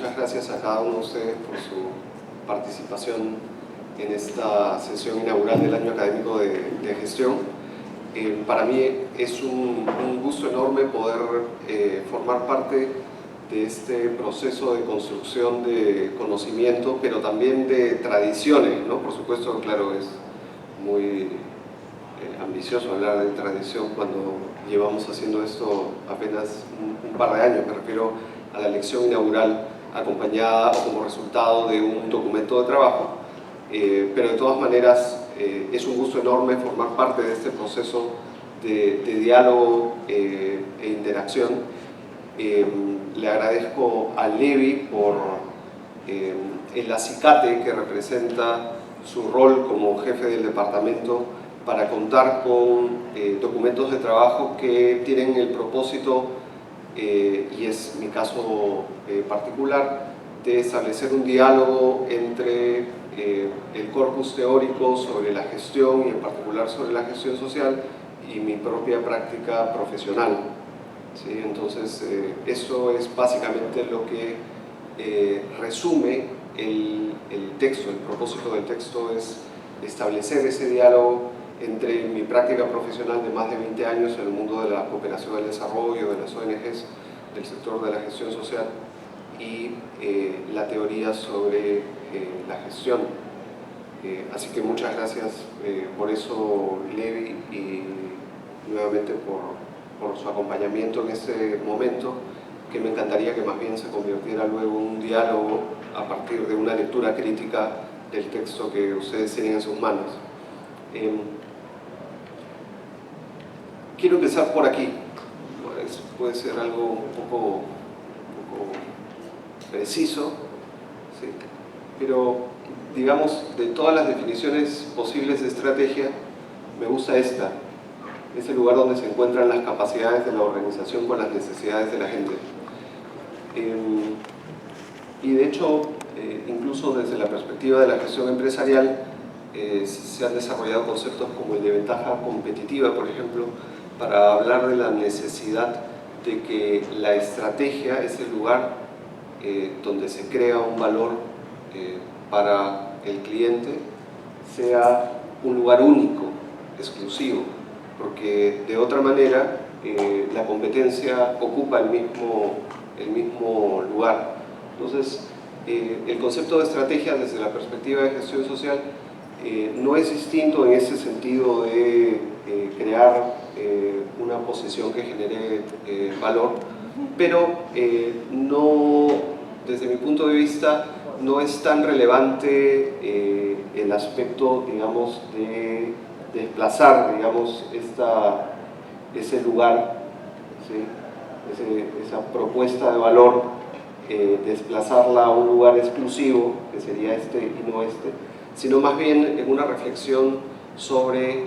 muchas gracias a cada uno de ustedes por su participación en esta sesión inaugural del año académico de gestión. Para mí es un gusto enorme poder formar parte de este proceso de construcción de conocimiento, pero también de tradiciones, ¿no? Por supuesto, claro, es muy ambicioso hablar de tradición cuando llevamos haciendo esto apenas un par de años. Me refiero a la lección inaugural acompañada o como resultado de un documento de trabajo, pero de todas maneras es un gusto enorme formar parte de este proceso de diálogo e interacción. Le agradezco a Levi por el acicate que representa su rol como jefe del departamento para contar con documentos de trabajo que tienen el propósito, y es mi caso particular, de establecer un diálogo entre el corpus teórico sobre la gestión y en particular sobre la gestión social y mi propia práctica profesional. ¿Sí? Entonces, eso es básicamente lo que resume el texto. El propósito del texto es establecer ese diálogo entre mi práctica profesional de más de 20 años en el mundo de la cooperación al desarrollo, de las ONGs, del sector de la gestión social y la teoría sobre la gestión. Así que muchas gracias por eso, Levi, y nuevamente por su acompañamiento en este momento, que me encantaría que más bien se convirtiera luego en un diálogo a partir de una lectura crítica del texto que ustedes tienen en sus manos. Quiero empezar por aquí. Puede ser algo un poco preciso, ¿sí? Pero digamos, de todas las definiciones posibles de estrategia, me gusta esta. Es el lugar donde se encuentran las capacidades de la organización con las necesidades de la gente. Y de hecho, incluso desde la perspectiva de la gestión empresarial, se han desarrollado conceptos como el de ventaja competitiva, por ejemplo, para hablar de la necesidad de que la estrategia es el lugar donde se crea un valor para el cliente, sea un lugar único, exclusivo, porque de otra manera la competencia ocupa el mismo lugar. Entonces, el concepto de estrategia desde la perspectiva de gestión social no es distinto en ese sentido de crear una posición que genere valor, pero no, desde mi punto de vista, no es tan relevante el aspecto, digamos, de desplazar, digamos, ese lugar, ¿sí? Esa propuesta de valor, desplazarla a un lugar exclusivo, que sería este y no este, sino más bien en una reflexión sobre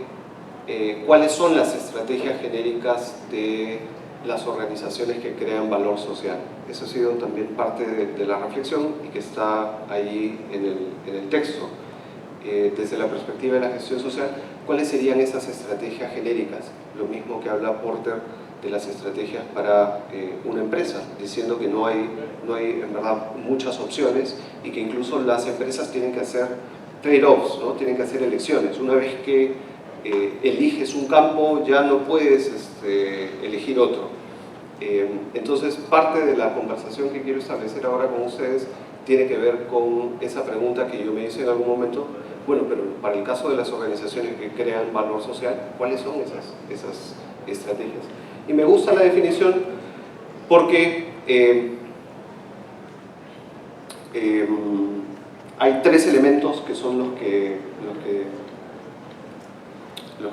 cuáles son las estrategias genéricas de las organizaciones que crean valor social. Eso ha sido también parte de la reflexión y que está ahí en el texto. Desde la perspectiva de la gestión social, ¿cuáles serían esas estrategias genéricas? Lo mismo que habla Porter de las estrategias para una empresa, diciendo que no hay en verdad muchas opciones y que incluso las empresas tienen que hacer trade-offs, ¿no? Tienen que hacer elecciones. Una vez que eliges un campo, ya no puedes elegir otro. Entonces, parte de la conversación que quiero establecer ahora con ustedes tiene que ver con esa pregunta que yo me hice en algún momento. Bueno, pero para el caso de las organizaciones que crean valor social, ¿cuáles son esas estrategias? Y me gusta la definición porque hay tres elementos que son en los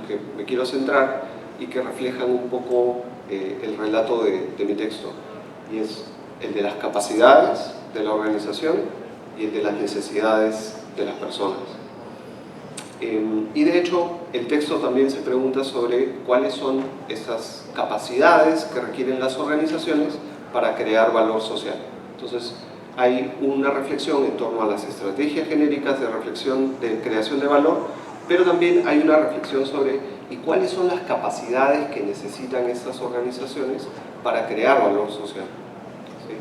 que me quiero centrar y que reflejan un poco el relato de mi texto, y es el de las capacidades de la organización y el de las necesidades de las personas. Y de hecho el texto también se pregunta sobre cuáles son esas capacidades que requieren las organizaciones para crear valor social. Entonces hay una reflexión en torno a las estrategias genéricas de reflexión de creación de valor, pero también hay una reflexión sobre ¿y cuáles son las capacidades que necesitan estas organizaciones para crear valor social? ¿Sí?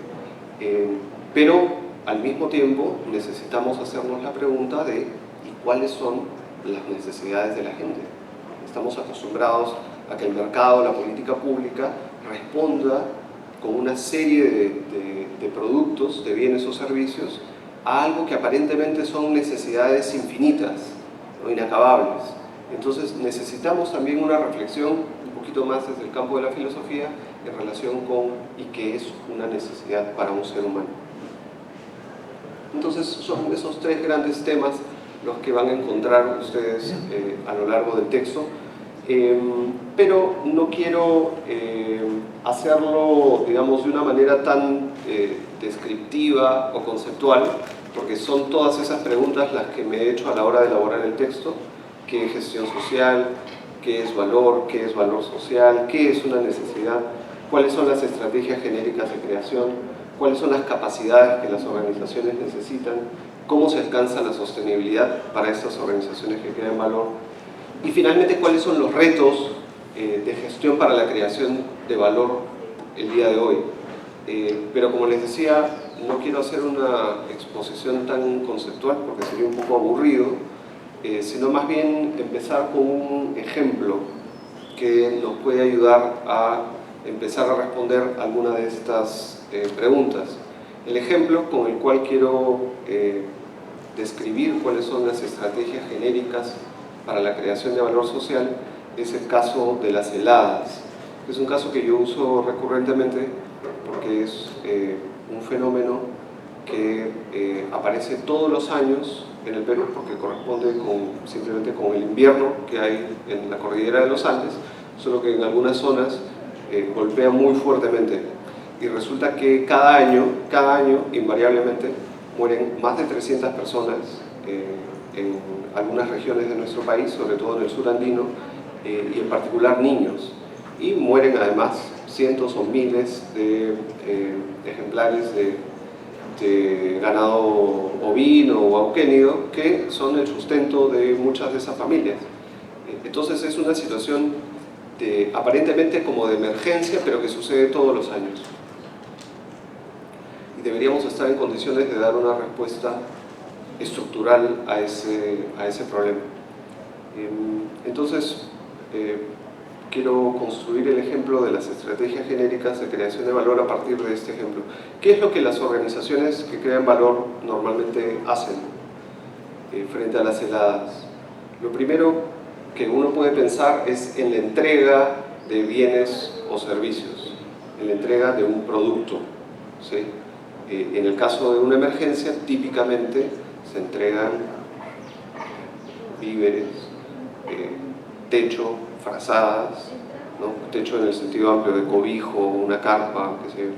Pero al mismo tiempo necesitamos hacernos la pregunta de ¿y cuáles son las necesidades de la gente? Estamos acostumbrados a que el mercado, la política pública, responda con una serie de productos, de bienes o servicios, a algo que aparentemente son necesidades infinitas, ¿no? Inacabables. Entonces necesitamos también una reflexión un poquito más desde el campo de la filosofía en relación con ¿y qué es una necesidad para un ser humano? Entonces son esos tres grandes temas los que van a encontrar ustedes a lo largo del texto. Pero no quiero hacerlo, digamos, de una manera tan descriptiva o conceptual, porque son todas esas preguntas las que me he hecho a la hora de elaborar el texto. ¿Qué es gestión social? ¿Qué es valor? ¿Qué es valor social? ¿Qué es una necesidad? ¿Cuáles son las estrategias genéricas de creación? ¿Cuáles son las capacidades que las organizaciones necesitan? ¿Cómo se alcanza la sostenibilidad para estas organizaciones que crean valor? Y finalmente, ¿cuáles son los retos de gestión para la creación de valor el día de hoy? Pero como les decía, no quiero hacer una exposición tan conceptual porque sería un poco aburrido, sino más bien empezar con un ejemplo que nos puede ayudar a empezar a responder alguna de estas preguntas. El ejemplo con el cual quiero describir cuáles son las estrategias genéricas para la creación de valor social es el caso de las heladas. Es un caso que yo uso recurrentemente porque es un fenómeno que aparece todos los años en el Perú, porque corresponde simplemente con el invierno que hay en la cordillera de los Andes, solo que en algunas zonas golpea muy fuertemente. Y resulta que cada año, invariablemente, mueren más de 300 personas en algunas regiones de nuestro país, sobre todo en el sur andino, y en particular niños. Y mueren además cientos o miles de ejemplares de ganado ovino o auquénido que son el sustento de muchas de esas familias. Entonces es una situación aparentemente como de emergencia, pero que sucede todos los años. Y deberíamos estar en condiciones de dar una respuesta estructural a ese problema. Entonces, quiero construir el ejemplo de las estrategias genéricas de creación de valor a partir de este ejemplo. ¿Qué es lo que las organizaciones que crean valor normalmente hacen frente a las heladas? Lo primero que uno puede pensar es en la entrega de bienes o servicios, en la entrega de un producto, ¿sí? En el caso de una emergencia, típicamente se entregan víveres, techo, frazadas, ¿no? Techo en el sentido amplio de cobijo, una carpa, qué sé yo.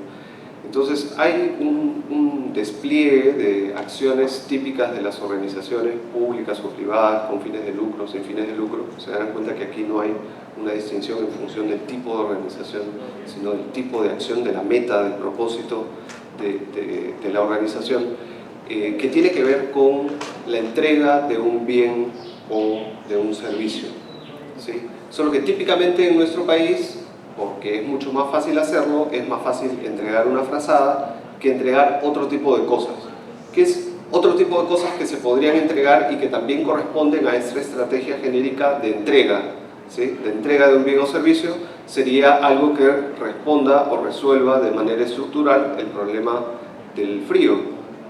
Entonces hay un despliegue de acciones típicas de las organizaciones públicas o privadas con fines de lucro, sin fines de lucro. Se darán cuenta que aquí no hay una distinción en función del tipo de organización, sino del tipo de acción, de la meta, del propósito de la organización, que tiene que ver con la entrega de un bien o de un servicio, ¿sí? Solo que típicamente en nuestro país, porque es mucho más fácil hacerlo, es más fácil entregar una frazada que entregar otro tipo de cosas. ¿Qué es otro tipo de cosas que se podrían entregar y que también corresponden a esta estrategia genérica de entrega? ¿Sí? De entrega de un bien o servicio sería algo que responda o resuelva de manera estructural el problema del frío,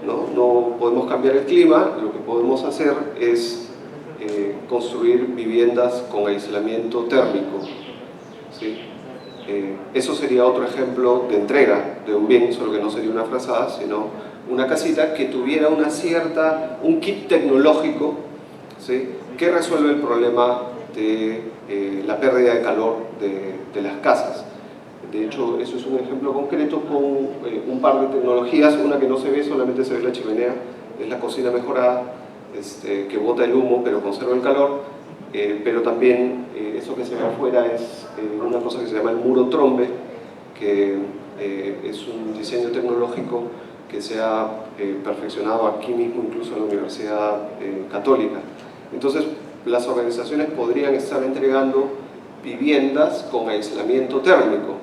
¿no? No podemos cambiar el clima, lo que podemos hacer es construir viviendas con aislamiento térmico, ¿sí? Eso sería otro ejemplo de entrega de un bien, solo que no sería una frazada, sino una casita que tuviera un kit tecnológico, ¿sí? Que resuelve el problema de la pérdida de calor de las casas. De hecho, eso es un ejemplo concreto con un par de tecnologías. Una que no se ve, solamente se ve la chimenea, es la cocina mejorada, que bota el humo pero conserva el calor, pero también eso que se ve afuera es una cosa que se llama el muro trombe, que es un diseño tecnológico que se ha perfeccionado aquí mismo, incluso en la Universidad Católica. Entonces, las organizaciones podrían estar entregando viviendas con aislamiento térmico,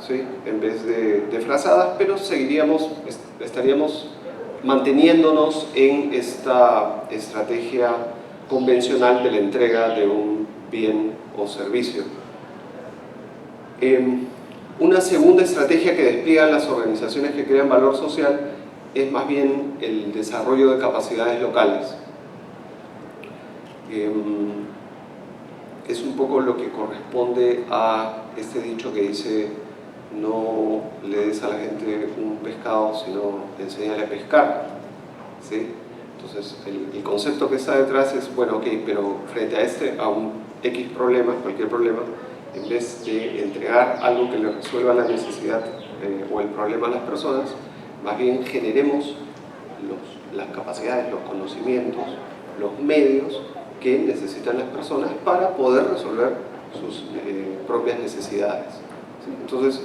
¿sí? En vez de frazadas, pero estaríamos manteniéndonos en esta estrategia convencional de la entrega de un bien o servicio. Una segunda estrategia que despliegan las organizaciones que crean valor social es más bien el desarrollo de capacidades locales. Es un poco lo que corresponde a este dicho que dice: no le des a la gente un pescado, sino enséñale a pescar, ¿sí? Entonces, el concepto que está detrás es, bueno, ok, pero frente a un X problema, cualquier problema, en vez de entregar algo que le resuelva la necesidad o el problema a las personas, más bien generemos las capacidades, los conocimientos, los medios que necesitan las personas para poder resolver sus propias necesidades, ¿sí? Entonces,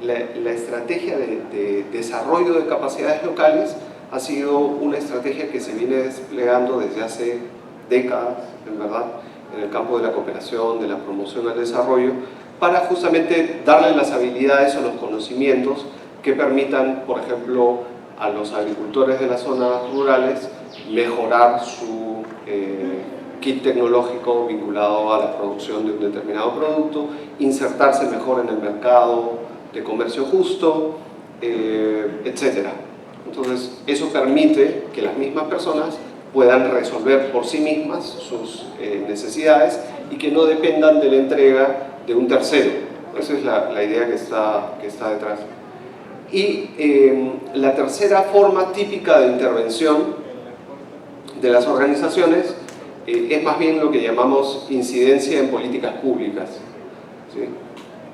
la estrategia de desarrollo de capacidades locales ha sido una estrategia que se viene desplegando desde hace décadas, en verdad, en el campo de la cooperación, de la promoción al desarrollo, para justamente darle las habilidades o los conocimientos que permitan, por ejemplo, a los agricultores de las zonas rurales mejorar su kit tecnológico vinculado a la producción de un determinado producto, insertarse mejor en el mercado de comercio justo, etc. Entonces, eso permite que las mismas personas puedan resolver por sí mismas sus necesidades y que no dependan de la entrega de un tercero. Esa es la idea que está detrás. Y la tercera forma típica de intervención de las organizaciones es más bien lo que llamamos incidencia en políticas públicas, ¿sí?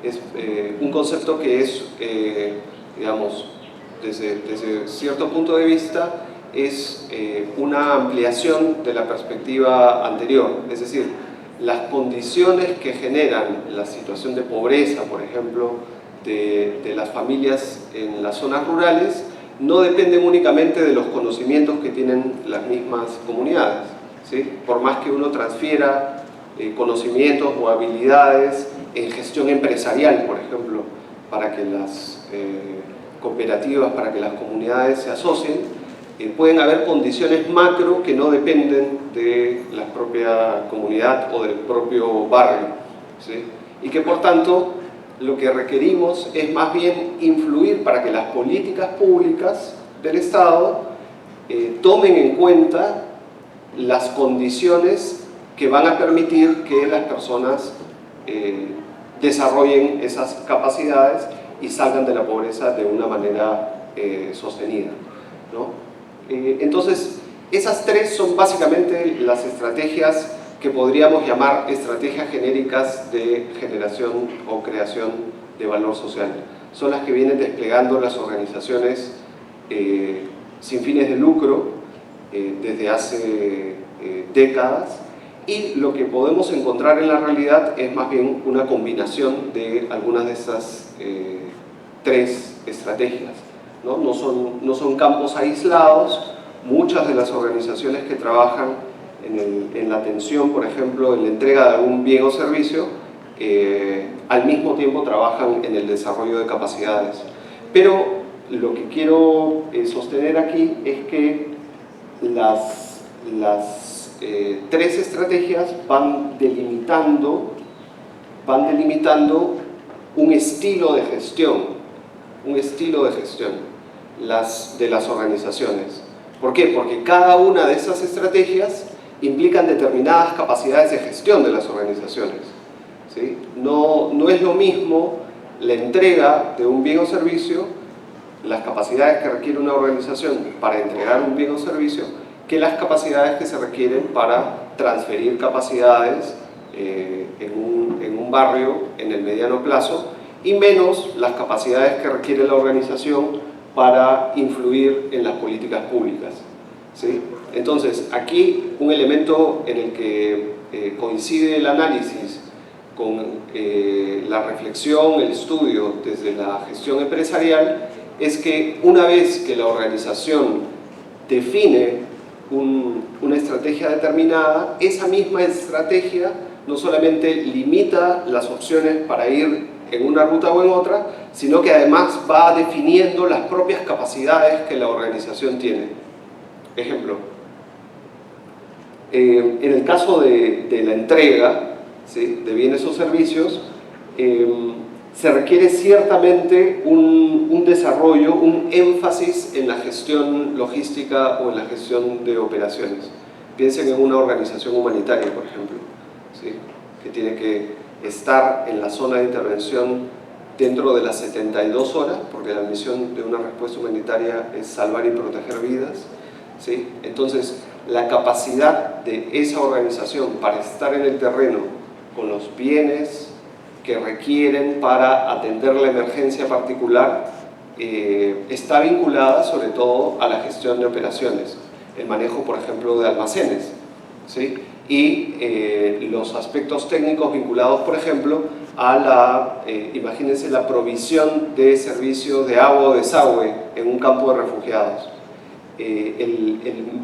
Es un concepto que es, digamos, desde cierto punto de vista, es una ampliación de la perspectiva anterior. Es decir, las condiciones que generan la situación de pobreza, por ejemplo, de las familias en las zonas rurales, no dependen únicamente de los conocimientos que tienen las mismas comunidades, ¿sí? Por más que uno transfiera conocimientos o habilidades en gestión empresarial, por ejemplo, para que las cooperativas, para que las comunidades se asocien, pueden haber condiciones macro que no dependen de la propia comunidad o del propio barrio, ¿sí? Y que por tanto lo que requerimos es más bien influir para que las políticas públicas del Estado tomen en cuenta las condiciones que van a permitir que las personas desarrollen esas capacidades y salgan de la pobreza de una manera sostenida, ¿no? Entonces, esas tres son básicamente las estrategias que podríamos llamar estrategias genéricas de generación o creación de valor social. Son las que vienen desplegando las organizaciones sin fines de lucro desde hace décadas, y lo que podemos encontrar en la realidad es más bien una combinación de algunas de estas tres estrategias, ¿no? No son campos aislados. Muchas de las organizaciones que trabajan en la atención, por ejemplo, en la entrega de algún bien o servicio, al mismo tiempo trabajan en el desarrollo de capacidades. Pero lo que quiero sostener aquí es que las tres estrategias van delimitando un estilo de gestión de las organizaciones. ¿Por qué? Porque cada una de esas estrategias implican determinadas capacidades de gestión de las organizaciones, ¿sí? No es lo mismo la entrega de un bien o servicio, las capacidades que requiere una organización para entregar un bien o servicio, que las capacidades que se requieren para transferir capacidades en un barrio en el mediano plazo, y menos las capacidades que requiere la organización para influir en las políticas públicas, ¿sí? Entonces, aquí un elemento en el que coincide el análisis con la reflexión, el estudio desde la gestión empresarial, es que una vez que la organización define una estrategia determinada, esa misma estrategia no solamente limita las opciones para ir en una ruta o en otra, sino que además va definiendo las propias capacidades que la organización tiene. Ejemplo, en el caso de la entrega, ¿sí?, de bienes o servicios, se requiere ciertamente un desarrollo, un énfasis en la gestión logística o en la gestión de operaciones. Piensen en una organización humanitaria, por ejemplo, ¿sí?, que tiene que estar en la zona de intervención dentro de las 72 horas, porque la misión de una respuesta humanitaria es salvar y proteger vidas, ¿sí? Entonces, la capacidad de esa organización para estar en el terreno con los bienes que requieren para atender la emergencia particular está vinculada sobre todo a la gestión de operaciones, el manejo, por ejemplo, de almacenes, ¿sí?, y los aspectos técnicos vinculados, por ejemplo, a la, imagínense, la provisión de servicios de agua o desagüe en un campo de refugiados.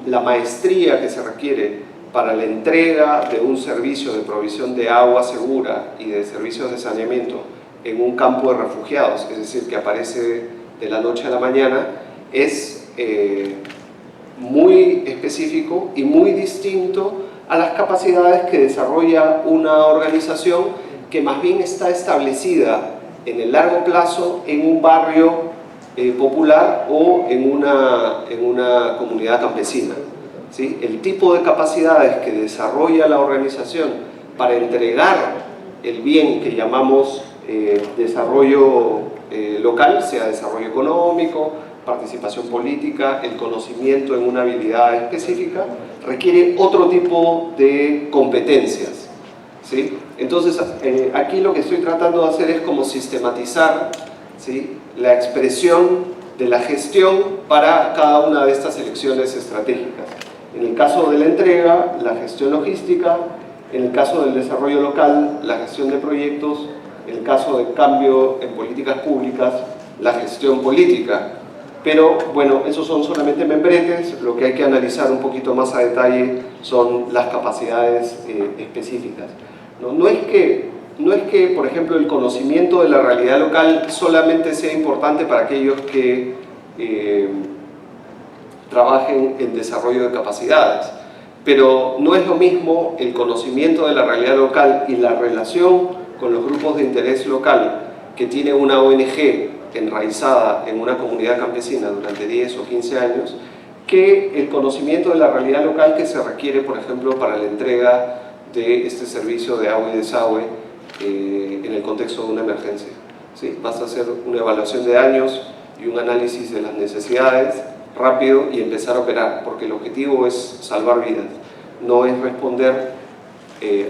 La maestría que se requiere para la entrega de un servicio de provisión de agua segura y de servicios de saneamiento en un campo de refugiados, es decir, que aparece de la noche a la mañana, es muy específico y muy distinto a las capacidades que desarrolla una organización que más bien está establecida en el largo plazo en un barrio popular o en una comunidad campesina, ¿sí? El tipo de capacidades que desarrolla la organización para entregar el bien que llamamos desarrollo local, sea desarrollo económico, participación política, el conocimiento en una habilidad específica, requiere otro tipo de competencias, ¿sí? Entonces, aquí lo que estoy tratando de hacer es como sistematizar, ¿sí?, la expresión de la gestión para cada una de estas elecciones estratégicas. En el caso de la entrega, la gestión logística; en el caso del desarrollo local, la gestión de proyectos; en el caso del cambio en políticas públicas, la gestión política. Pero bueno, esos son solamente membretes, lo que hay que analizar un poquito más a detalle son las capacidades específicas. No es que, por ejemplo, el conocimiento de la realidad local solamente sea importante para aquellos que trabajen en desarrollo de capacidades, pero no es lo mismo el conocimiento de la realidad local y la relación con los grupos de interés local que tiene una ONG enraizada en una comunidad campesina durante 10 o 15 años, que el conocimiento de la realidad local que se requiere, por ejemplo, para la entrega de este servicio de agua y desagüe en el contexto de una emergencia, ¿sí? Basta hacer una evaluación de daños y un análisis de las necesidades rápido y empezar a operar, porque el objetivo es salvar vidas, no es responder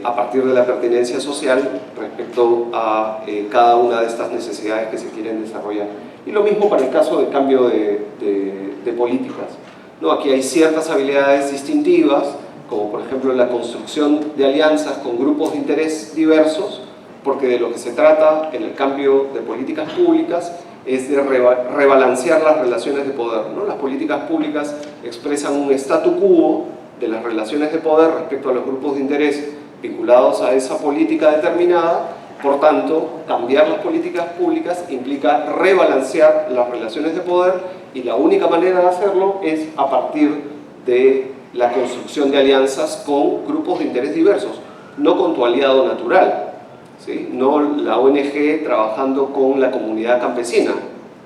a partir de la pertinencia social respecto a cada una de estas necesidades que se quieren desarrollar. Y lo mismo para el caso del cambio de políticas, ¿no? Aquí hay ciertas habilidades distintivas, como por ejemplo la construcción de alianzas con grupos de interés diversos, porque de lo que se trata en el cambio de políticas públicas es de rebalancear las relaciones de poder, ¿no? Las políticas públicas expresan un statu quo de las relaciones de poder respecto a los grupos de interés vinculados a esa política determinada. Por tanto, cambiar las políticas públicas implica rebalancear las relaciones de poder, y la única manera de hacerlo es a partir de la construcción de alianzas con grupos de interés diversos, no con tu aliado natural, ¿sí? No la ONG trabajando con la comunidad campesina,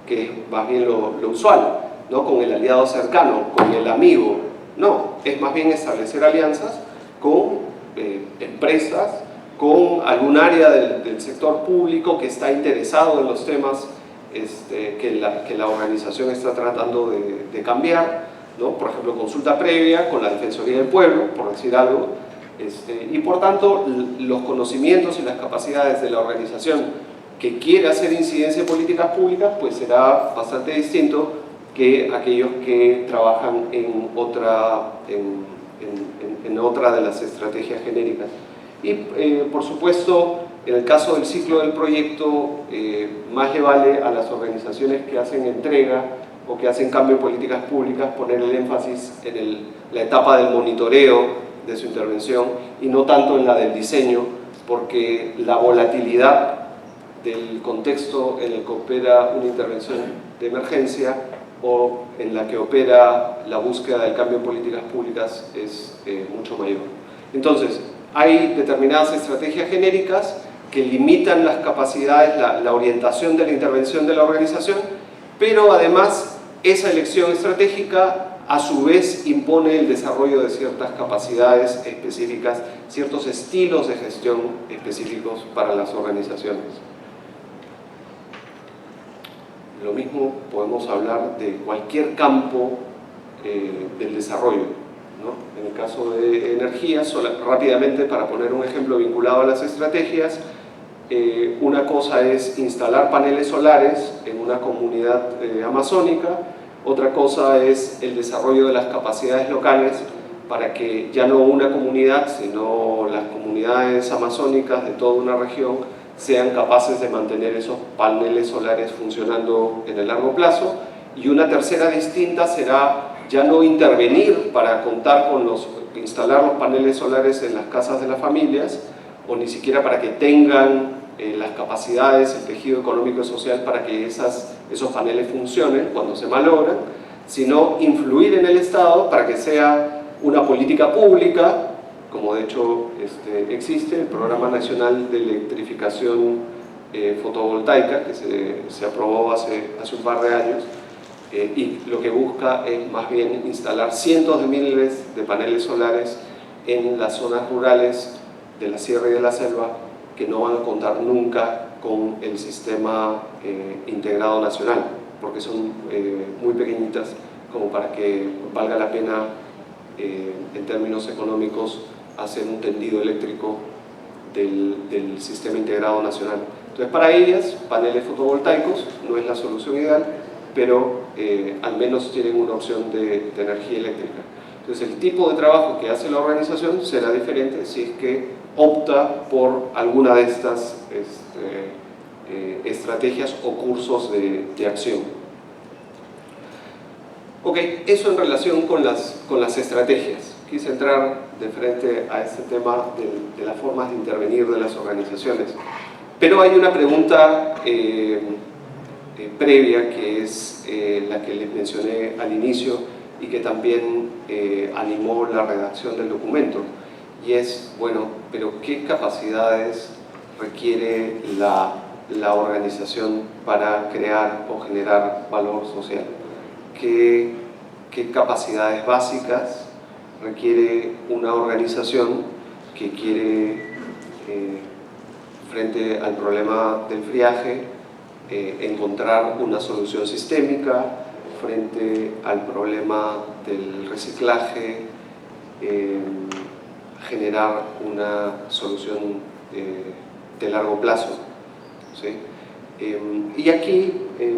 que es más bien lo usual, no con el aliado cercano, con el amigo. No, es más bien establecer alianzas con empresas, con algún área del sector público que está interesado en los temas que la organización está tratando de cambiar, ¿no? Por ejemplo, consulta previa con la Defensoría del Pueblo, por decir algo, y por tanto los conocimientos y las capacidades de la organización que quiere hacer incidencia en políticas públicas pues será bastante distinto que aquellos que trabajan en otra de las estrategias genéricas. Y por supuesto, en el caso del ciclo del proyecto, más le vale a las organizaciones que hacen entrega o que hacen cambio en políticas públicas poner el énfasis en la etapa del monitoreo de su intervención y no tanto en la del diseño, porque la volatilidad del contexto en el que opera una intervención de emergencia o en la que opera la búsqueda del cambio en políticas públicas es mucho mayor. Entonces, hay determinadas estrategias genéricas que limitan las capacidades, la orientación de la intervención de la organización, pero además esa elección estratégica a su vez impone el desarrollo de ciertas capacidades específicas, ciertos estilos de gestión específicos para las organizaciones. Lo mismo podemos hablar de cualquier campo del desarrollo, ¿no? En el caso de energía, rápidamente para poner un ejemplo vinculado a las estrategias, una cosa es instalar paneles solares en una comunidad amazónica, otra cosa es el desarrollo de las capacidades locales para que ya no una comunidad, sino las comunidades amazónicas de toda una región sean capaces de mantener esos paneles solares funcionando en el largo plazo. Y una tercera distinta será ya no intervenir para contar con instalar los paneles solares en las casas de las familias, o ni siquiera para que tengan las capacidades, el tejido económico y social para que esos paneles funcionen cuando se malogran, sino influir en el Estado para que sea una política pública, como de hecho existe el Programa Nacional de Electrificación Fotovoltaica, que se aprobó hace un par de años, y lo que busca es más bien instalar cientos de miles de paneles solares en las zonas rurales de la sierra y de la selva, que no van a contar nunca con el sistema integrado nacional, porque son muy pequeñitas como para que valga la pena en términos económicos hacer un tendido eléctrico del sistema integrado nacional. Entonces, para ellas, paneles fotovoltaicos no es la solución ideal, pero al menos tienen una opción de energía eléctrica. Entonces, el tipo de trabajo que hace la organización será diferente si es que opta por alguna de estas estrategias o cursos de acción. Ok, eso en relación con las estrategias. Quise entrar de frente a este tema de las formas de intervenir de las organizaciones. Pero hay una pregunta previa, que es la que les mencioné al inicio y que también animó la redacción del documento. Y es, bueno, pero ¿qué capacidades requiere la organización para crear o generar valor social? ¿Qué capacidades básicas requiere una organización que quiere, frente al problema del friaje, encontrar una solución sistémica, frente al problema del reciclaje, generar una solución de largo plazo, ¿sí? Y aquí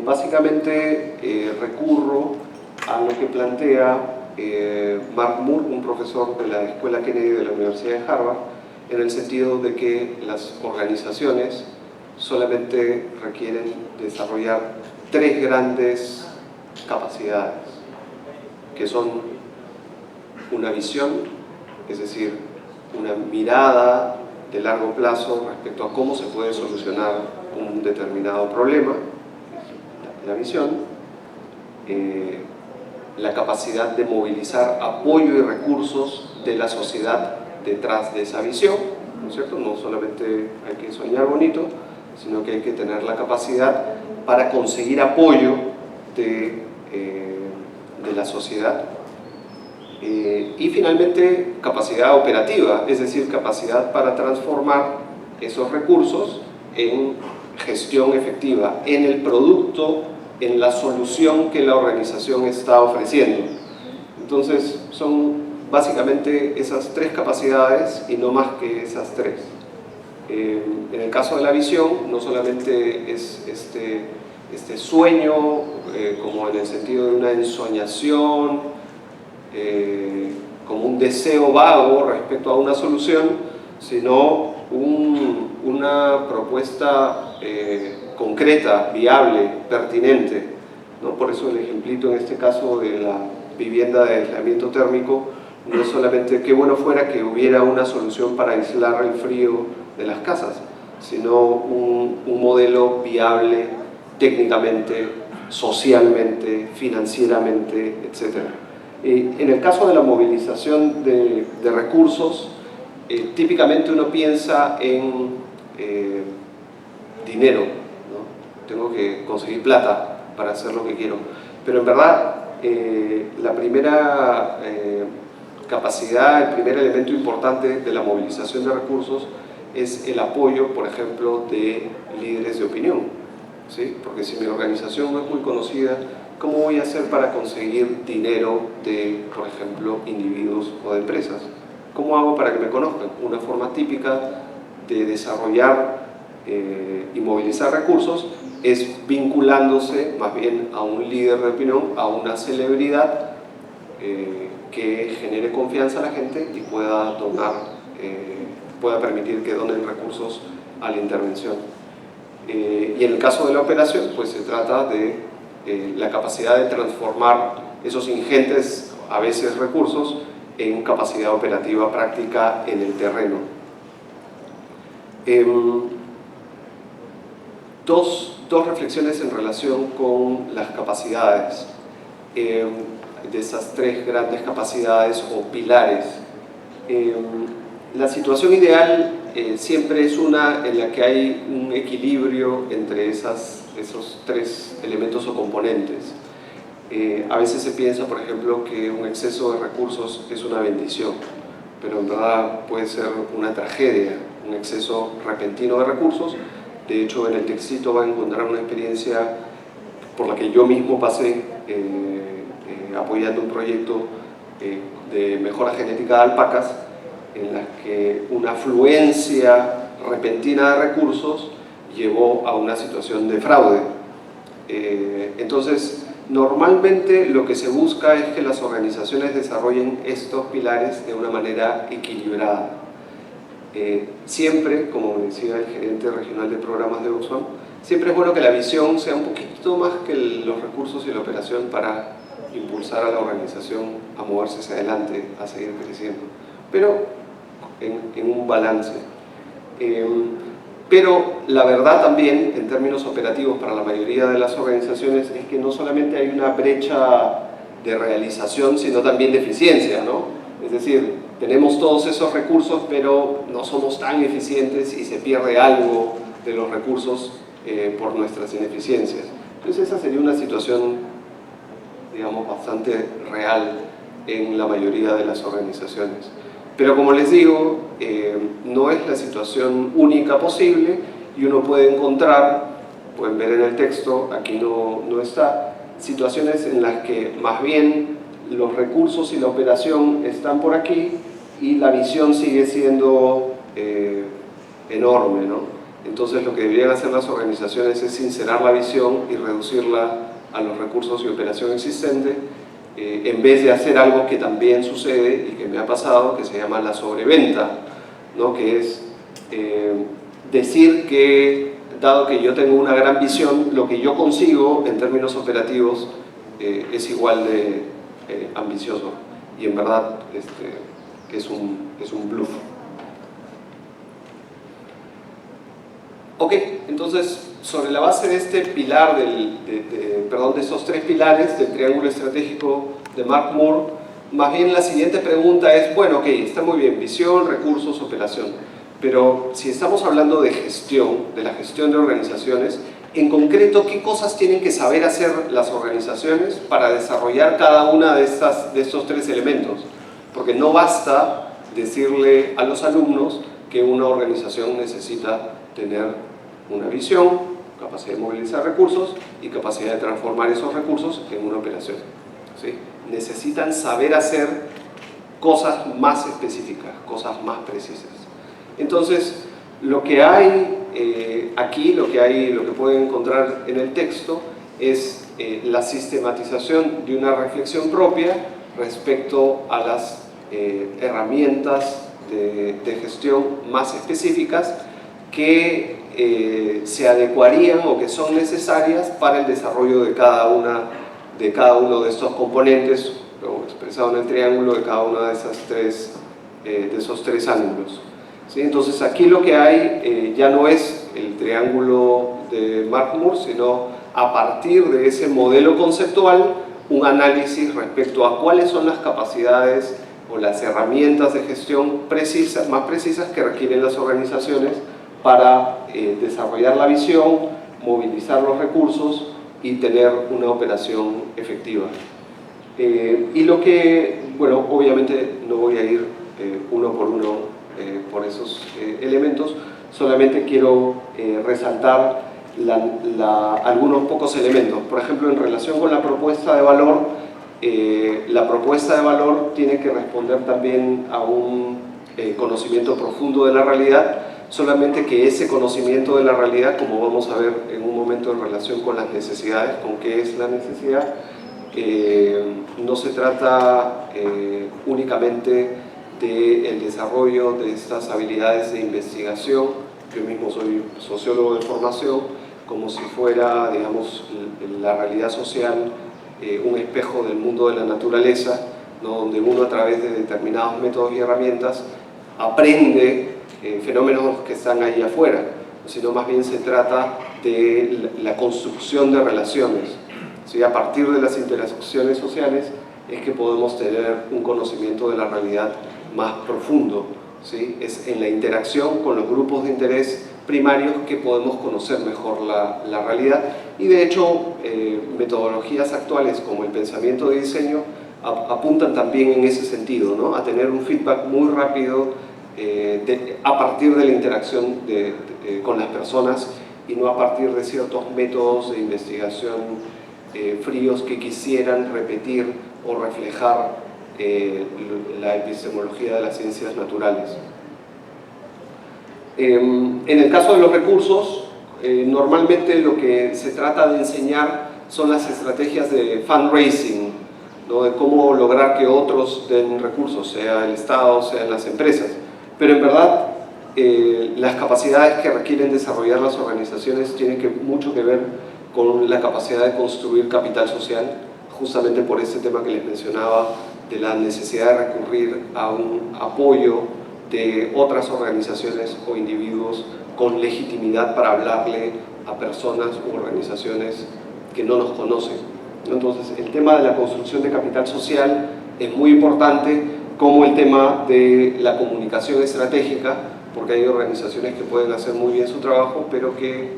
básicamente recurro a lo que plantea Mark Moore, un profesor de la Escuela Kennedy de la Universidad de Harvard, en el sentido de que las organizaciones solamente requieren desarrollar 3 grandes capacidades, que son una visión, es decir, una mirada de largo plazo respecto a cómo se puede solucionar un determinado problema, la visión, la capacidad de movilizar apoyo y recursos de la sociedad detrás de esa visión, ¿no es cierto? No solamente hay que soñar bonito, sino que hay que tener la capacidad para conseguir apoyo de la sociedad. Y finalmente, capacidad operativa, es decir, capacidad para transformar esos recursos en gestión efectiva, en el producto, en la solución que la organización está ofreciendo. Entonces, son básicamente esas 3 capacidades y no más que esas 3. En el caso de la visión, no solamente es este sueño, como en el sentido de una ensoñación, como un deseo vago respecto a una solución, sino una propuesta concreta, viable, pertinente, ¿no? Por eso el ejemplito en este caso de la vivienda de aislamiento térmico no es solamente qué bueno fuera que hubiera una solución para aislar el frío de las casas, sino un modelo viable técnicamente, socialmente, financieramente, etc. En el caso de la movilización de recursos, típicamente uno piensa en dinero, ¿no? Tengo que conseguir plata para hacer lo que quiero, pero en verdad la primera capacidad, el primer elemento importante de la movilización de recursos es el apoyo, por ejemplo, de líderes de opinión, ¿sí? Porque si mi organización no es muy conocida, ¿cómo voy a hacer para conseguir dinero de, por ejemplo, individuos o de empresas? ¿Cómo hago para que me conozcan? Una forma típica de desarrollar y movilizar recursos es vinculándose más bien a un líder de opinión, a una celebridad que genere confianza a la gente y pueda donar, pueda permitir que donen recursos a la intervención. Y en el caso de la operación, pues se trata de la capacidad de transformar esos ingentes, a veces recursos, en capacidad operativa práctica en el terreno. Dos reflexiones en relación con las capacidades, de esas tres grandes capacidades o pilares. La situación ideal siempre es una en la que hay un equilibrio entre esos tres elementos o componentes. A veces se piensa, por ejemplo, que un exceso de recursos es una bendición, pero en verdad puede ser una tragedia, un exceso repentino de recursos. De hecho, en el textito va a encontrar una experiencia por la que yo mismo pasé apoyando un proyecto de mejora genética de alpacas, en la que una afluencia repentina de recursos llevó a una situación de fraude. Entonces, normalmente lo que se busca es que las organizaciones desarrollen estos pilares de una manera equilibrada. Siempre, como decía el gerente regional de programas de Oxfam, siempre es bueno que la visión sea un poquito más que los recursos y la operación para impulsar a la organización a moverse hacia adelante, a seguir creciendo, pero en un balance. Pero la verdad también, en términos operativos para la mayoría de las organizaciones, es que no solamente hay una brecha de realización, sino también de eficiencia, ¿no? Es decir, tenemos todos esos recursos, pero no somos tan eficientes y se pierde algo de los recursos por nuestras ineficiencias. Entonces esa sería una situación, digamos, bastante real en la mayoría de las organizaciones. Pero como les digo, no es la situación única posible y uno puede encontrar, pueden ver en el texto, aquí no está, situaciones en las que más bien los recursos y la operación están por aquí y la visión sigue siendo enorme, ¿no? Entonces lo que deberían hacer las organizaciones es sincerar la visión y reducirla a los recursos y operación existente, en vez de hacer algo que también sucede y que me ha pasado, que se llama la sobreventa, ¿no? Que es decir que, dado que yo tengo una gran visión, lo que yo consigo en términos operativos es igual de ambicioso, y en verdad es un bluff. Ok, entonces sobre la base de este pilar, de estos tres pilares del triángulo estratégico de Mark Moore, más bien la siguiente pregunta es, bueno, ok, está muy bien, visión, recursos, operación, pero si estamos hablando de gestión, de la gestión de organizaciones, en concreto, ¿qué cosas tienen que saber hacer las organizaciones para desarrollar cada una de estos tres elementos? Porque no basta decirle a los alumnos que una organización necesita tener una visión, capacidad de movilizar recursos y capacidad de transformar esos recursos en una operación, ¿sí? Necesitan saber hacer cosas más específicas, cosas más precisas. Entonces, lo que hay aquí, lo que pueden encontrar en el texto es la sistematización de una reflexión propia respecto a las herramientas de gestión más específicas que se adecuarían o que son necesarias para el desarrollo de cada uno de estos componentes, expresado en el triángulo, de cada uno de esos tres ángulos. ¿sí? Entonces aquí lo que hay ya no es el triángulo de Mark-Moore, sino a partir de ese modelo conceptual, un análisis respecto a cuáles son las capacidades o las herramientas de gestión precisas, más precisas que requieren las organizaciones para desarrollar la visión, movilizar los recursos y tener una operación efectiva. Y lo que, bueno, obviamente no voy a ir uno por uno por esos elementos, solamente quiero resaltar algunos pocos elementos. Por ejemplo, en relación con la propuesta de valor tiene que responder también a un conocimiento profundo de la realidad, solamente que ese conocimiento de la realidad, como vamos a ver en un momento en relación con las necesidades, con qué es la necesidad, no se trata únicamente del desarrollo de estas habilidades de investigación. Yo mismo soy sociólogo de formación, como si fuera, digamos, la realidad social un espejo del mundo de la naturaleza, ¿no? Donde uno a través de determinados métodos y herramientas aprende fenómenos que están ahí afuera, sino más bien se trata de la construcción de relaciones. ¿Sí? A partir de las interacciones sociales es que podemos tener un conocimiento de la realidad más profundo. ¿Sí? Es en la interacción con los grupos de interés primarios que podemos conocer mejor la realidad, y de hecho metodologías actuales como el pensamiento de diseño apuntan también en ese sentido, ¿no? A tener un feedback muy rápido a partir de la interacción con las personas y no a partir de ciertos métodos de investigación fríos que quisieran repetir o reflejar la epistemología de las ciencias naturales. En el caso de los recursos, normalmente lo que se trata de enseñar son las estrategias de fundraising, ¿no? De cómo lograr que otros den recursos, sea el Estado, sean las empresas. Pero en verdad, las capacidades que requieren desarrollar las organizaciones tienen mucho que ver con la capacidad de construir capital social, justamente por ese tema que les mencionaba, de la necesidad de recurrir a un apoyo de otras organizaciones o individuos con legitimidad para hablarle a personas u organizaciones que no nos conocen. Entonces, el tema de la construcción de capital social es muy importante, como el tema de la comunicación estratégica, porque hay organizaciones que pueden hacer muy bien su trabajo, pero que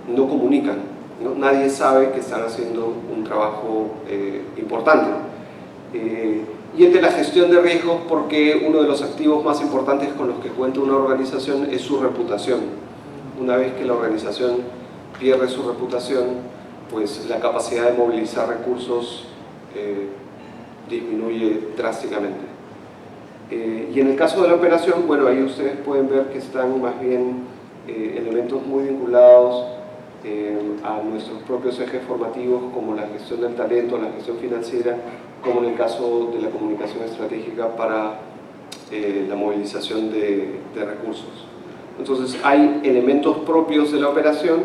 no comunican, ¿no? Nadie sabe que están haciendo un trabajo importante. Y el de la gestión de riesgos, porque uno de los activos más importantes con los que cuenta una organización es su reputación. Una vez que la organización pierde su reputación, pues la capacidad de movilizar recursos disminuye drásticamente. Y en el caso de la operación, bueno, ahí ustedes pueden ver que están más bien elementos muy vinculados a nuestros propios ejes formativos, como la gestión del talento, la gestión financiera, como en el caso de la comunicación estratégica para la movilización de recursos. Entonces hay elementos propios de la operación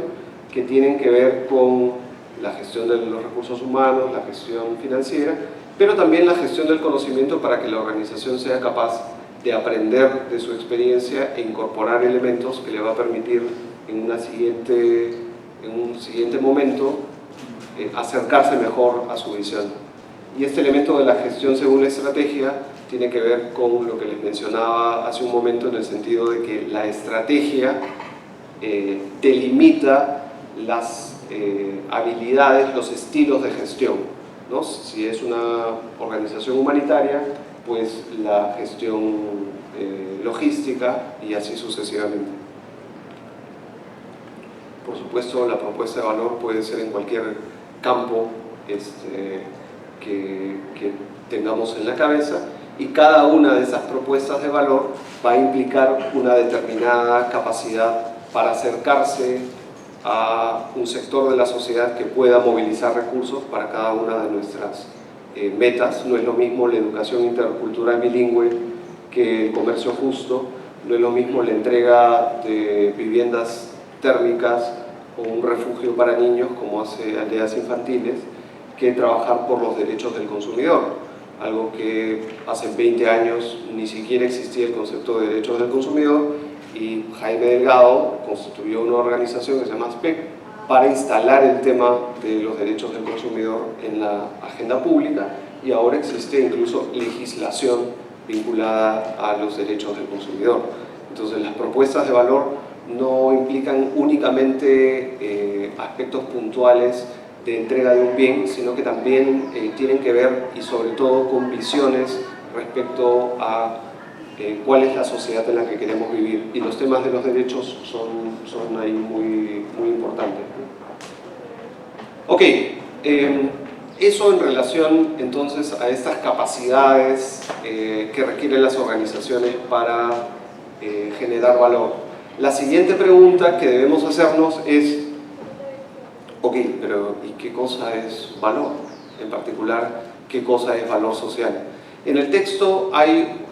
que tienen que ver con la gestión de los recursos humanos, la gestión financiera, pero también la gestión del conocimiento para que la organización sea capaz de aprender de su experiencia e incorporar elementos que le va a permitir en un siguiente momento acercarse mejor a su visión. Y este elemento de la gestión según la estrategia tiene que ver con lo que les mencionaba hace un momento, en el sentido de que la estrategia delimita las habilidades, los estilos de gestión, ¿no? Si es una organización humanitaria, pues la gestión logística y así sucesivamente. Por supuesto, la propuesta de valor puede ser en cualquier campo que tengamos en la cabeza, y cada una de esas propuestas de valor va a implicar una determinada capacidad para acercarse a un sector de la sociedad que pueda movilizar recursos para cada una de nuestras metas. No es lo mismo la educación intercultural bilingüe que el comercio justo, no es lo mismo la entrega de viviendas térmicas o un refugio para niños, como hace Aldeas Infantiles, que trabajar por los derechos del consumidor. algo que hace 20 años ni siquiera existía el concepto de derechos del consumidor, y Jaime Delgado constituyó una organización que se llama ASPEC para instalar el tema de los derechos del consumidor en la agenda pública, y ahora existe incluso legislación vinculada a los derechos del consumidor. Entonces, las propuestas de valor no implican únicamente aspectos puntuales de entrega de un bien, sino que también tienen que ver, y sobre todo, con visiones respecto a cuál es la sociedad en la que queremos vivir, y los temas de los derechos son ahí muy importantes. Ok, eso en relación entonces a estas capacidades que requieren las organizaciones para generar valor. La siguiente pregunta que debemos hacernos es: ok, pero ¿y qué cosa es valor? En particular, ¿qué cosa es valor social? En el texto hay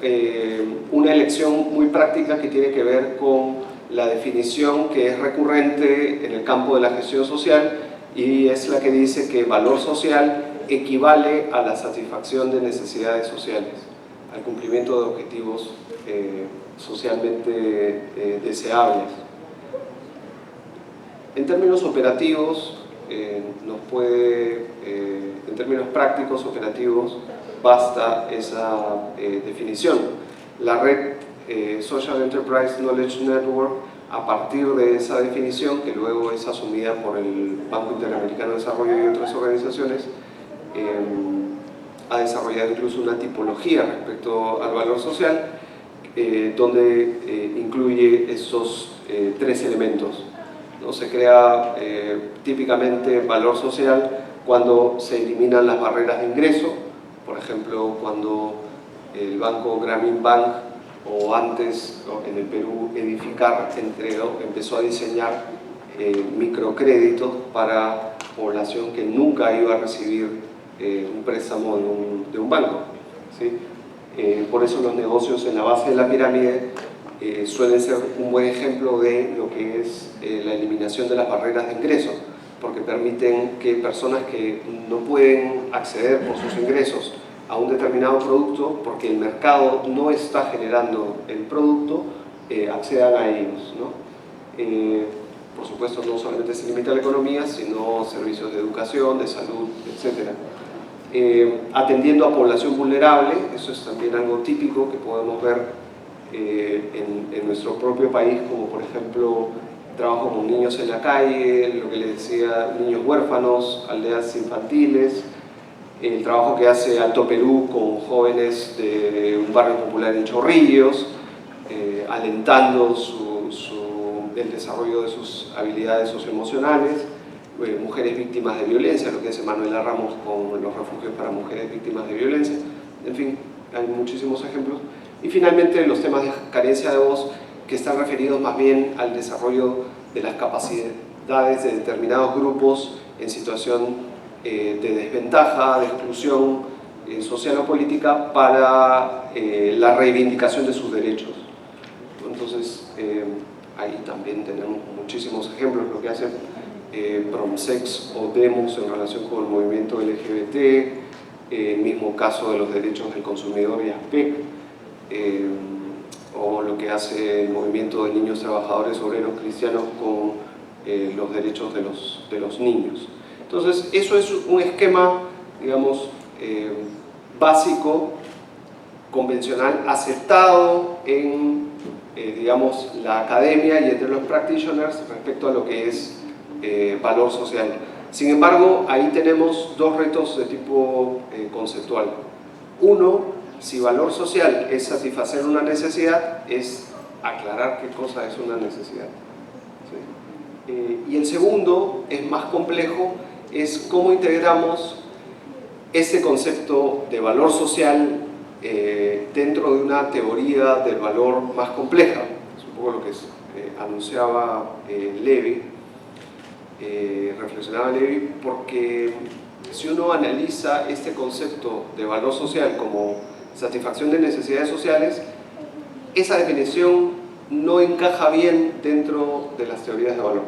una elección muy práctica que tiene que ver con la definición que es recurrente en el campo de la gestión social, y es la que dice que valor social equivale a la satisfacción de necesidades sociales, al cumplimiento de objetivos socialmente deseables. En términos operativos, en términos prácticos operativos, basta esa definición. La red Social Enterprise Knowledge Network, a partir de esa definición, que luego es asumida por el Banco Interamericano de Desarrollo y otras organizaciones, ha desarrollado incluso una tipología respecto al valor social, donde incluye esos tres elementos, ¿no? Se crea típicamente valor social cuando se eliminan las barreras de ingreso. Por ejemplo, cuando el banco Grameen Bank, o antes en el Perú Edificar, empezó a diseñar microcréditos para población que nunca iba a recibir un préstamo de un banco, ¿sí? Por eso los negocios en la base de la pirámide suelen ser un buen ejemplo de lo que es la eliminación de las barreras de ingreso, porque permiten que personas que no pueden acceder por sus ingresos a un determinado producto, porque el mercado no está generando el producto, accedan a ellos, ¿no? Por supuesto, no solamente se limita a la economía, sino servicios de educación, de salud, etc. Atendiendo a población vulnerable, eso es también algo típico que podemos ver en nuestro propio país, como por ejemplo trabajo con niños en la calle, lo que les decía, niños huérfanos, aldeas infantiles, el trabajo que hace Alto Perú con jóvenes de un barrio popular en Chorrillos, alentando el desarrollo de sus habilidades socioemocionales, mujeres víctimas de violencia, lo que hace Manuela Ramos con los refugios para mujeres víctimas de violencia. En fin, hay muchísimos ejemplos. Y finalmente los temas de carencia de voz, que están referidos más bien al desarrollo de las capacidades de determinados grupos en situación de desventaja, de exclusión social o política, para la reivindicación de sus derechos. Entonces, ahí también tenemos muchísimos ejemplos, lo que hacen Promsex o Demos en relación con el movimiento LGBT, el mismo caso de los derechos del consumidor y ASPEC, o lo que hace el movimiento de niños trabajadores obreros cristianos con los derechos de los niños. Entonces, eso es un esquema, digamos, básico, convencional, aceptado en, digamos, la academia y entre los practitioners respecto a lo que es valor social. Sin embargo, ahí tenemos dos retos de tipo conceptual. Uno, si valor social es satisfacer una necesidad, es aclarar qué cosa es una necesidad, ¿sí? Y el segundo, es más complejo, es cómo integramos ese concepto de valor social dentro de una teoría del valor más compleja. Es un poco lo que anunciaba Levy, reflexionaba Levy, porque si uno analiza este concepto de valor social como satisfacción de necesidades sociales, esa definición no encaja bien dentro de las teorías de valor.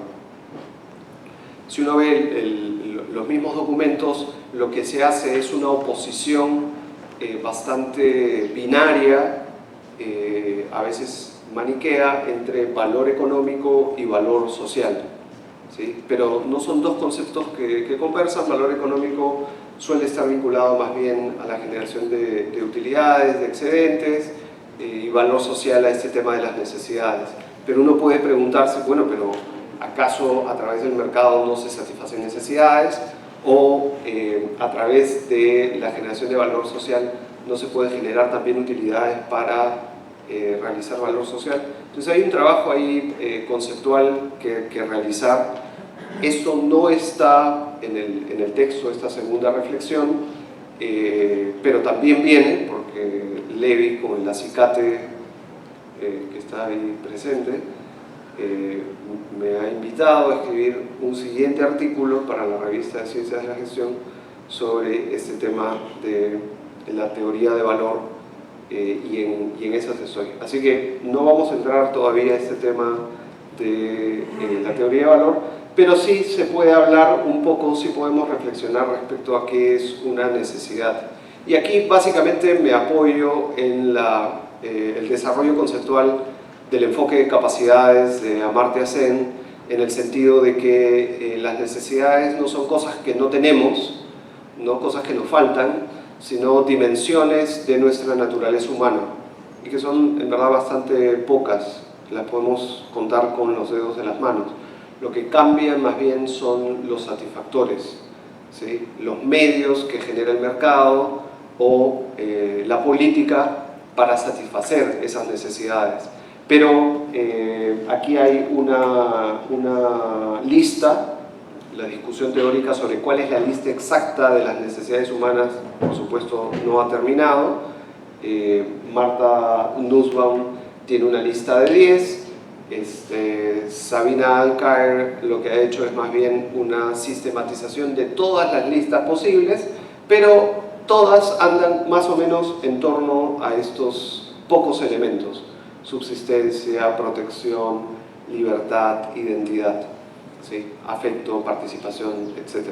Si uno ve los mismos documentos, lo que se hace es una oposición bastante binaria, a veces maniquea, entre valor económico y valor social, ¿sí? Pero no son dos conceptos que conversan. Valor económico suele estar vinculado más bien a la generación de utilidades, de excedentes, y valor social a este tema de las necesidades. Pero uno puede preguntarse, bueno, pero ¿acaso a través del mercado no se satisfacen necesidades? ¿O a través de la generación de valor social no se puede generar también utilidades para realizar valor social? Entonces hay un trabajo ahí conceptual que realizar. Esto no está en el texto, esta segunda reflexión, pero también viene porque Levi, con el acicate que está ahí presente, me ha invitado a escribir un siguiente artículo para la revista de Ciencias de la Gestión sobre este tema de la teoría de valor, y en esas estoy. Así que no vamos a entrar todavía a este tema de la teoría de valor, pero sí se puede hablar un poco, sí podemos reflexionar respecto a qué es una necesidad. Y aquí básicamente me apoyo en el desarrollo conceptual del enfoque de capacidades de Amartya Sen, en el sentido de que las necesidades no son cosas que no tenemos, no cosas que nos faltan, sino dimensiones de nuestra naturaleza humana, y que son en verdad bastante pocas, las podemos contar con los dedos de las manos. Lo que cambia más bien son los satisfactores, ¿sí? Los medios que genera el mercado o la política para satisfacer esas necesidades. Pero aquí hay una lista, la discusión teórica sobre cuál es la lista exacta de las necesidades humanas, por supuesto, no ha terminado. Martha Nussbaum tiene una lista de 10. Sabina Alcaer lo que ha hecho es más bien una sistematización de todas las listas posibles, pero todas andan más o menos en torno a estos pocos elementos: subsistencia, protección, libertad, identidad, ¿sí? Afecto, participación, etc.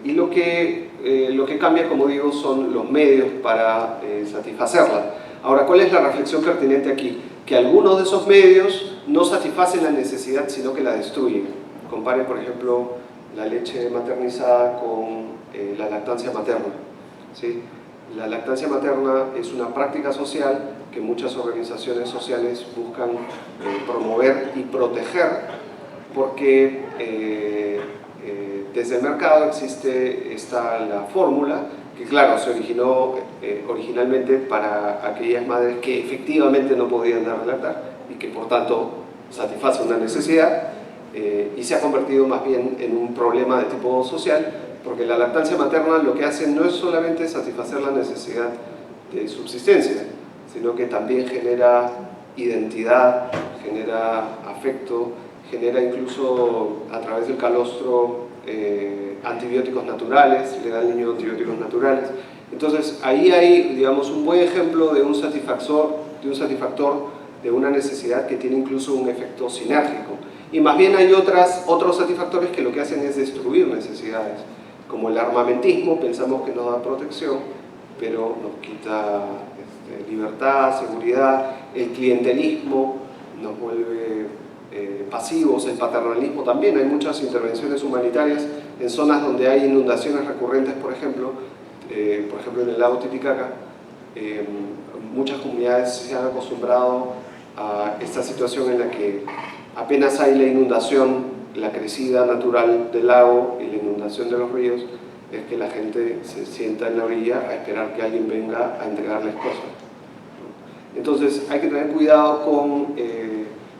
Y lo que cambia, como digo, son los medios para satisfacerla. Ahora, ¿cuál es la reflexión pertinente aquí? Que algunos de esos medios no satisfacen la necesidad, sino que la destruyen. Comparen, por ejemplo, la leche maternizada con la lactancia materna, ¿sí? La lactancia materna es una práctica social que muchas organizaciones sociales buscan promover y proteger, porque desde el mercado está la fórmula, que claro, se originó originalmente para aquellas madres que efectivamente no podían dar lactar y que por tanto satisface una necesidad, y se ha convertido más bien en un problema de tipo social, porque la lactancia materna lo que hace no es solamente satisfacer la necesidad de subsistencia, sino que también genera identidad, genera afecto, genera incluso a través del calostro antibióticos naturales, le da al niño antibióticos naturales. Entonces ahí hay, digamos, un buen ejemplo de un satisfactor de una necesidad que tiene incluso un efecto sinérgico. Y más bien hay otros satisfactores que lo que hacen es destruir necesidades, como el armamentismo. Pensamos que nos da protección, pero nos quita libertad, seguridad. El clientelismo nos vuelve pasivos. El paternalismo también. Hay muchas intervenciones humanitarias en zonas donde hay inundaciones recurrentes, por ejemplo en el lago Titicaca. Muchas comunidades se han acostumbrado a esta situación en la que apenas hay la inundación, la crecida natural del lago y la inundación de los ríos, es que la gente se sienta en la orilla a esperar que alguien venga a entregarles cosas. Entonces hay que tener cuidado con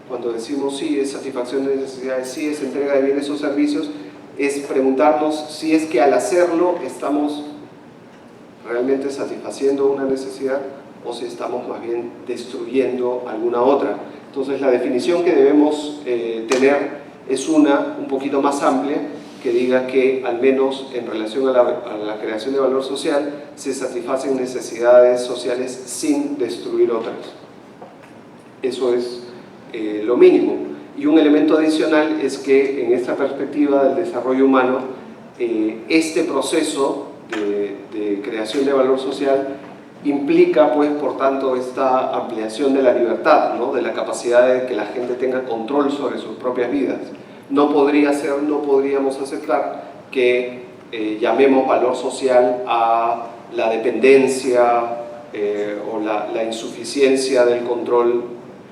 cuando decimos sí es satisfacción de necesidades, sí es entrega de bienes o servicios, es preguntarnos si es que al hacerlo estamos realmente satisfaciendo una necesidad o si estamos más bien destruyendo alguna otra. Entonces la definición que debemos tener es un poquito más amplia, que diga que al menos en relación a la creación de valor social se satisfacen necesidades sociales sin destruir otras. Eso es lo mínimo. Y un elemento adicional es que en esta perspectiva del desarrollo humano, este proceso de creación de valor social implica, pues, por tanto, esta ampliación de la libertad, ¿no? De la capacidad de que la gente tenga control sobre sus propias vidas. No podríamos aceptar que llamemos valor social a la dependencia o la insuficiencia del control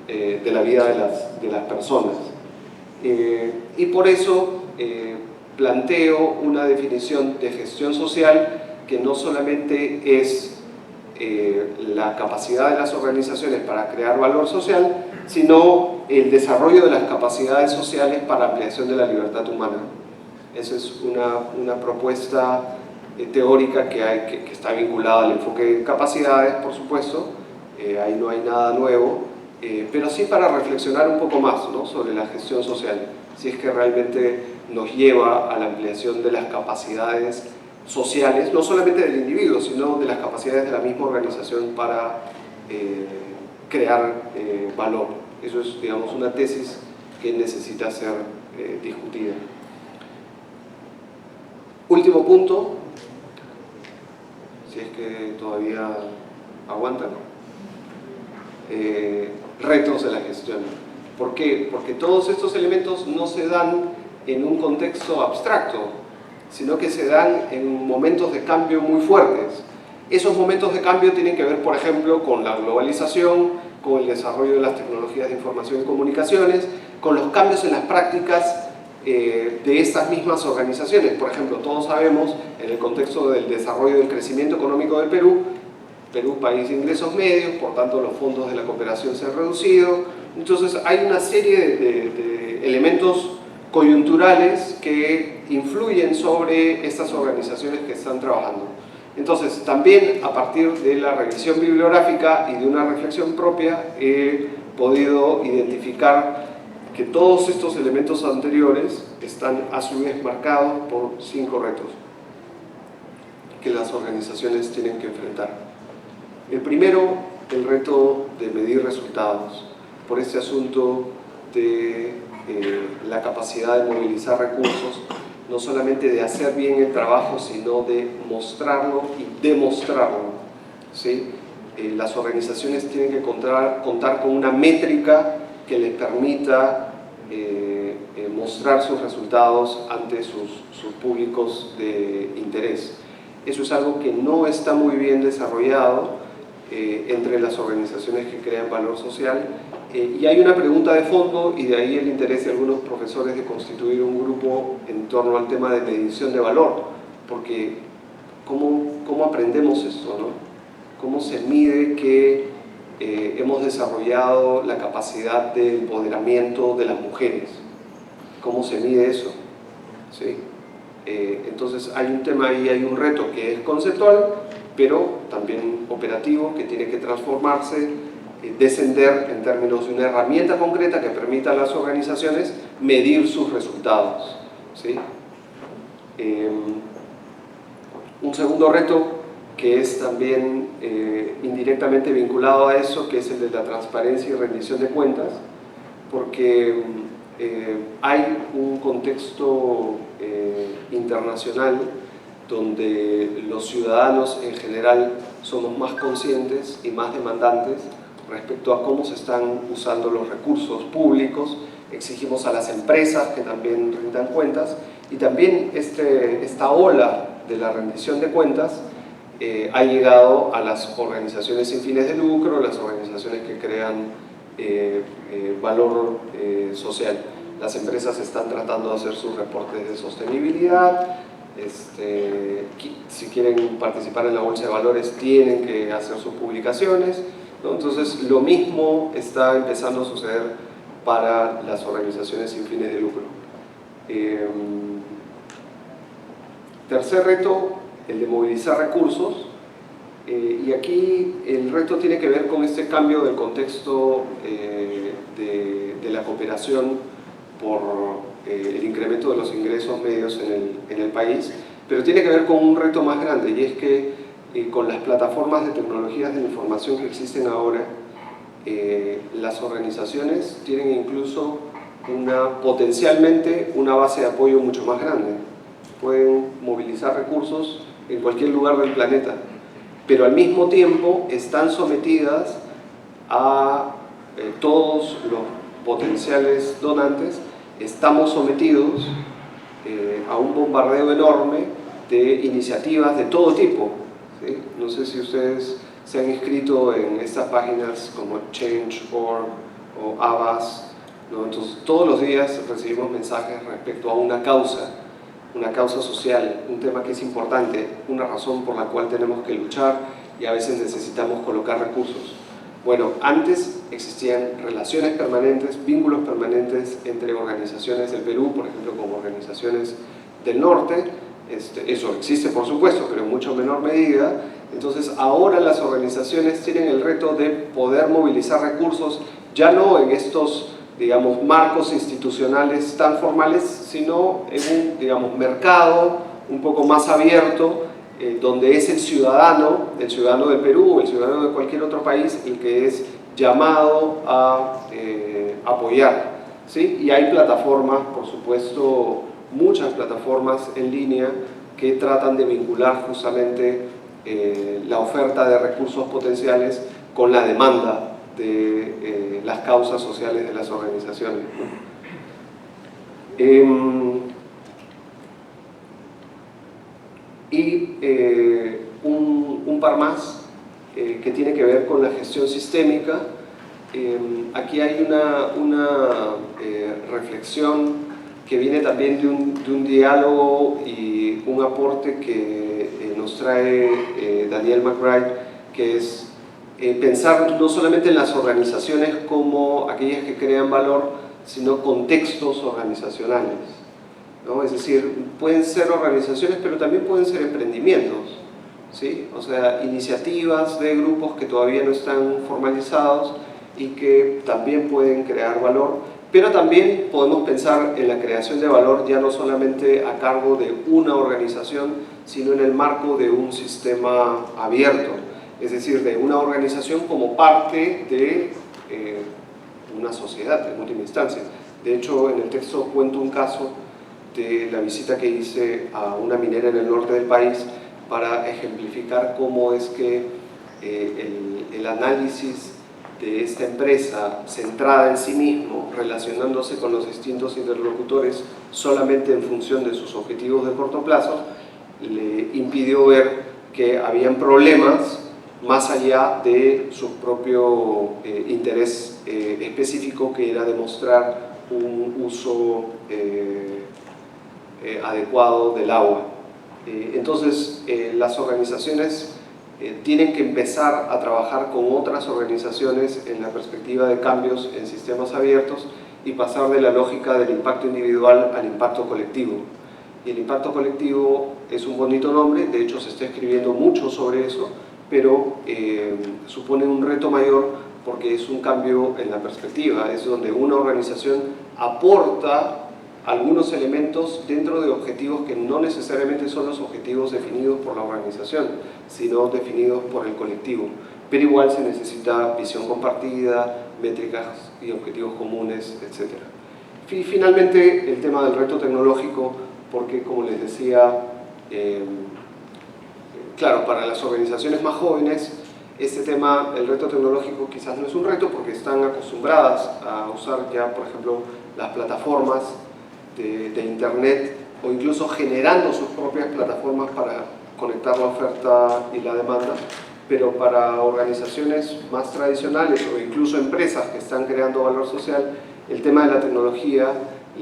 de la vida de las personas. Y por eso planteo una definición de gestión social que no solamente es la capacidad de las organizaciones para crear valor social, sino el desarrollo de las capacidades sociales para ampliación de la libertad humana. Esa es una propuesta teórica que está vinculada al enfoque de capacidades, por supuesto. Ahí no hay nada nuevo, pero sí para reflexionar un poco más, ¿no? Sobre la gestión social, si es que realmente nos lleva a la ampliación de las capacidades sociales, no solamente del individuo, sino de las capacidades de la misma organización para crear valor. Eso es, digamos, una tesis que necesita ser discutida. Último punto, si es que todavía aguantan, retos de la gestión. ¿Por qué? Porque todos estos elementos no se dan en un contexto abstracto, sino que se dan en momentos de cambio muy fuertes. Esos momentos de cambio tienen que ver, por ejemplo, con la globalización, con el desarrollo de las tecnologías de información y comunicaciones, con los cambios en las prácticas de estas mismas organizaciones. Por ejemplo, todos sabemos, en el contexto del desarrollo del crecimiento económico del Perú, país de ingresos medios, por tanto los fondos de la cooperación se han reducido. Entonces hay una serie de elementos coyunturales que influyen sobre estas organizaciones que están trabajando. Entonces, también a partir de la revisión bibliográfica y de una reflexión propia, he podido identificar que todos estos elementos anteriores están a su vez marcados por 5 retos que las organizaciones tienen que enfrentar. El primero, el reto de medir resultados, por este asunto de la capacidad de movilizar recursos, no solamente de hacer bien el trabajo, sino de mostrarlo y demostrarlo, ¿sí? Las organizaciones tienen que contar con una métrica que les permita mostrar sus resultados ante sus públicos de interés. Eso es algo que no está muy bien desarrollado entre las organizaciones que crean valor social. Y hay una pregunta de fondo, y de ahí el interés de algunos profesores de constituir un grupo en torno al tema de medición de valor, porque ¿cómo aprendemos esto, no? ¿Cómo se mide que hemos desarrollado la capacidad de empoderamiento de las mujeres? ¿Cómo se mide eso? ¿Sí? Entonces hay un tema ahí, hay un reto que es conceptual, pero también operativo, que tiene que transformarse, descender en términos de una herramienta concreta que permita a las organizaciones medir sus resultados, ¿sí? Un segundo reto que es también indirectamente vinculado a eso, que es el de la transparencia y rendición de cuentas, porque hay un contexto internacional donde los ciudadanos en general somos más conscientes y más demandantes respecto a cómo se están usando los recursos públicos. Exigimos a las empresas que también rindan cuentas, y también esta ola de la rendición de cuentas ha llegado a las organizaciones sin fines de lucro, las organizaciones que crean valor social. Las empresas están tratando de hacer sus reportes de sostenibilidad, si quieren participar en la bolsa de valores tienen que hacer sus publicaciones, ¿no? Entonces lo mismo está empezando a suceder para las organizaciones sin fines de lucro. Tercer reto, el de movilizar recursos, y aquí el reto tiene que ver con este cambio del contexto de la cooperación por el incremento de los ingresos medios en el país, pero tiene que ver con un reto más grande, y es que con las plataformas de tecnologías de la información que existen ahora, las organizaciones tienen incluso potencialmente una base de apoyo mucho más grande. Pueden movilizar recursos en cualquier lugar del planeta, pero al mismo tiempo están sometidas a todos los potenciales donantes, estamos sometidos a un bombardeo enorme de iniciativas de todo tipo, ¿sí? No sé si ustedes se han inscrito en estas páginas como Change.org o Avast, ¿no? Entonces todos los días recibimos mensajes respecto a una causa social, un tema que es importante, una razón por la cual tenemos que luchar y a veces necesitamos colocar recursos. Bueno, antes existían relaciones permanentes, vínculos permanentes entre organizaciones del Perú, por ejemplo, como organizaciones del norte. Eso existe, por supuesto, pero en mucho menor medida. Entonces, ahora las organizaciones tienen el reto de poder movilizar recursos, ya no en estos, digamos, marcos institucionales tan formales, sino en un, digamos, mercado un poco más abierto, donde es el ciudadano del Perú o el ciudadano de cualquier otro país el que es llamado a apoyar, ¿sí? Y hay plataformas, por supuesto, muchas plataformas en línea que tratan de vincular justamente la oferta de recursos potenciales con la demanda de las causas sociales de las organizaciones. Un par más que tiene que ver con la gestión sistémica. Aquí hay una reflexión que viene también de un diálogo y un aporte que nos trae Daniel McBride, que es pensar no solamente en las organizaciones como aquellas que crean valor, sino contextos organizacionales, ¿no? Es decir, pueden ser organizaciones, pero también pueden ser emprendimientos, ¿sí? O sea, iniciativas de grupos que todavía no están formalizados y que también pueden crear valor, pero también podemos pensar en la creación de valor ya no solamente a cargo de una organización, sino en el marco de un sistema abierto, es decir, de una organización como parte de una sociedad en última instancia. De hecho, en el texto cuento un caso de la visita que hice a una minera en el norte del país para ejemplificar cómo es que el análisis de esta empresa centrada en sí mismo, relacionándose con los distintos interlocutores solamente en función de sus objetivos de corto plazo, le impidió ver que habían problemas más allá de su propio interés específico, que era demostrar un uso adecuado del agua. Entonces, las organizaciones tienen que empezar a trabajar con otras organizaciones en la perspectiva de cambios en sistemas abiertos y pasar de la lógica del impacto individual al impacto colectivo. Y el impacto colectivo es un bonito nombre, de hecho se está escribiendo mucho sobre eso, pero supone un reto mayor porque es un cambio en la perspectiva, es donde una organización aporta algunos elementos dentro de objetivos que no necesariamente son los objetivos definidos por la organización, sino definidos por el colectivo. Pero igual se necesita visión compartida, métricas y objetivos comunes, etc. Y finalmente, el tema del reto tecnológico, porque como les decía, claro, para las organizaciones más jóvenes, este tema, el reto tecnológico, quizás no es un reto porque están acostumbradas a usar ya, por ejemplo, las plataformas de internet, o incluso generando sus propias plataformas para conectar la oferta y la demanda, pero para organizaciones más tradicionales o incluso empresas que están creando valor social, el tema de la tecnología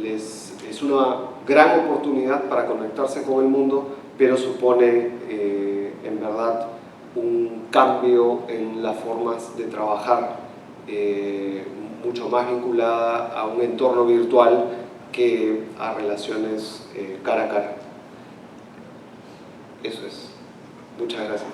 es una gran oportunidad para conectarse con el mundo, pero supone en verdad un cambio en las formas de trabajar, mucho más vinculada a un entorno virtual que a relaciones cara a cara. Eso es. Muchas gracias.